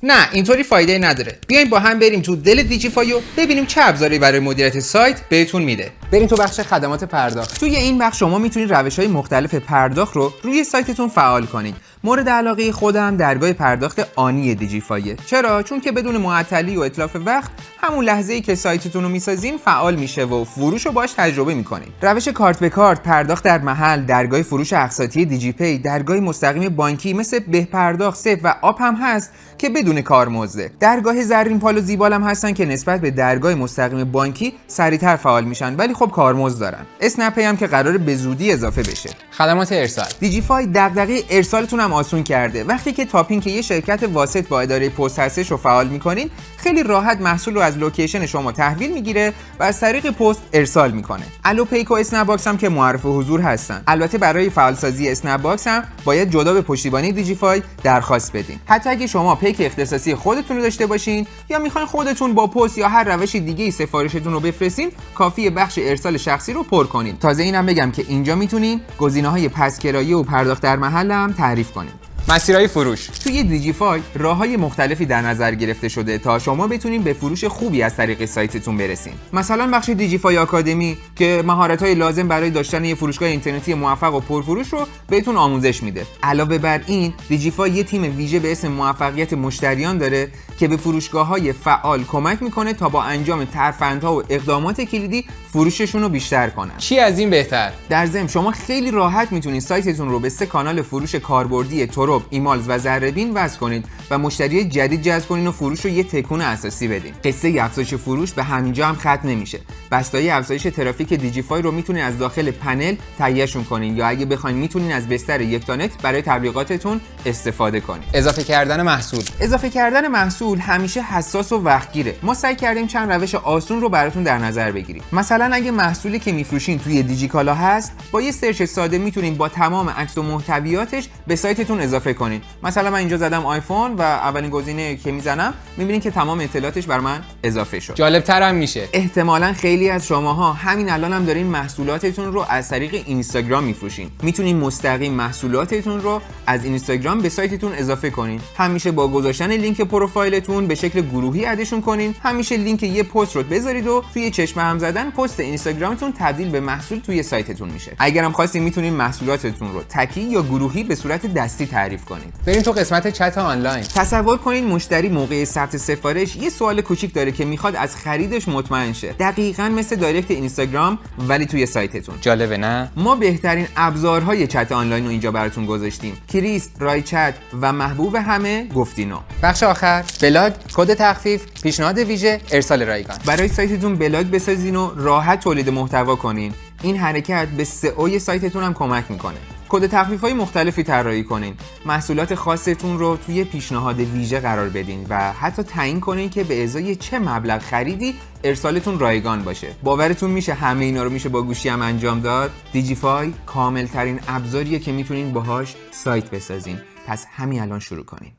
نه اینطوری فایده نداره. بیایم با هم بریم تو دل دیجیفای و ببینیم چه ابزاری برای مدیریت سایت بهتون میده. بریم تو بخش خدمات پرداخت. توی این بخش شما میتونید روش‌های مختلف پرداخت رو روی سایتتون فعال کنید. مورد علاقه خودم درگاه پرداخت آنی دیجیفایه. چرا؟ چون که بدون معطلی و اتلاف وقت همون لحظه‌ای که سایتتون رو میسازین فعال میشه و فروش رو باهاش تجربه میکنین. روش کارت به کارت، پرداخت در محل، درگاه فروش اقساطی دیجیپی، درگاه مستقیم بانکی مثل بهپرداخت، سف و آپ هم هست که بدون کارمزده. درگاه زرین پال و زیبال هم هستن که نسبت به درگاه مستقیم بانکی سریعتر فعال میشن ولی خب کارمزد دارن. اسنپ پی هم که قراره به زودی اضافه بشه. خدمات ارسال. دیجیفای دغدغه ارسالتون هم آسون کرده. وقتی که تاپین که یه شرکت واسط با اداره پست هستش رو فعال میکنین، خیلی راحت محصول رو از لوکیشن شما تحویل میگیره و از طریق پست ارسال میکنه. الوپیک و اسنپ باکس هم که معرف حضور هستن. البته برای فعالسازی اسنپ باکس هم باید جدا به پشتیبانی دیجیفای درخواست بدین. حتی اگه شما پیک اختصاصی خودتون رو داشته باشین یا میخواین خودتون با پست یا هر روش دیگه‌ای سفارشتون رو بفرستین، کافیه بخش ارسال شخصی رو پر کنین. تازه اینم بگم که اینجا میتونین گزینه‌های پس‌کرایی و پرداخت در محل هم تعریف کنین. مسیرهای فروش. توی دیجیفای راههای مختلفی در نظر گرفته شده تا شما بتونین به فروش خوبی از طریق سایتتون برسین. مثلا بخش دیجیفای آکادمی که مهارت‌های لازم برای داشتن یه فروشگاه اینترنتی موفق و پرفروش رو بهتون آموزش میده. علاوه بر این، دیجیفای یه تیم ویژه به اسم موفقیت مشتریان داره که به فروشگاه‌های فعال کمک میکنه تا با انجام ترفندها و اقدامات کلیدی فروششون رو بیشتر کنن. چی از این بهتر؟ در ضمن شما خیلی راحت میتونین سایتتون رو به 3 کانال فروش کاربردی تروب، ایمالز و ذره‌بین وصل کنید و مشتری جدید جذب کنین و فروش رو یه تکون اساسی بدین. قصه افزایش فروش به همینجا هم ختم نمیشه. بستای افزایش ترافیک دیجیفای رو میتونین از داخل پنل تهیه‌شون کنین یا اگه بخواید میتونین از بستر یکتانت برای تبلیغاتتون استفاده کنین. اضافه کردن محصول همیشه حساس و وقتگیره. ما سعی کردیم چند روش آسون رو براتون در نظر بگیریم. مثلا اگه محصولی که میفروشین توی دیجیکالا هست، با یه سرچ ساده میتونین با تمام عکس و محتویاتش به سایتتون اضافه کنین. مثلا من اینجا زدم آیفون و اولین گزینه که میزنم میبینین که تمام اطلاعاتش بر من اضافه شد. جالب‌تر هم میشه. احتمالاً خیلی از شماها همین الان هم دارین محصولاتتون رو از طریق اینستاگرام میفروشین. میتونین مستقیم محصولاتتون رو از اینستاگرام به سایتتون اضافه کنین. همیشه با گذاشتن لینک پروفایلتون به شکل گروهی ادشون کنین. همیشه لینک یه پست رو بذارید و توی چشم هم زدن پست اینستاگرامتون تبدیل به محصول توی سایتتون میشه. اگرم خواستین میتونین محصولاتتون رو تکی یا گروهی به صورت دستی تعریف کنید. بریم تو قسمت چت آنلاین. تصور کنین مشتری موقع ثبت سفارش یه سوال کوچیک داره که میخواد از خریدش مطمئن شه. دقیقاً مثل دایرکت اینستاگرام ولی توی سایتتون. جالبه نه؟ ما بهترین ابزارهای چت آنلاین رو اینجا براتون گذاشتیم. کریست، رایچت و محبوب همه گفتینو. بخش آخر، بلاگ، کد تخفیف، پیشنهاد ویژه، ارسال رایگان. برای سایتتون بلاگ بسازین و راحت تولید محتوا کنین. این حرکت به سئو سایتتون هم کمک میکنه. کد تخفیف‌های مختلفی طراحی کنین. محصولات خاصتون رو توی پیشنهاد ویژه قرار بدین و حتی تعیین کنین که به ازای چه مبلغ خریدی ارسالتون رایگان باشه. باورتون میشه همه اینا رو میشه با گوشی هم انجام داد؟ دیجیفای کامل‌ترین ابزاریه که میتونین باهاش سایت بسازین. پس همین الان شروع کنین.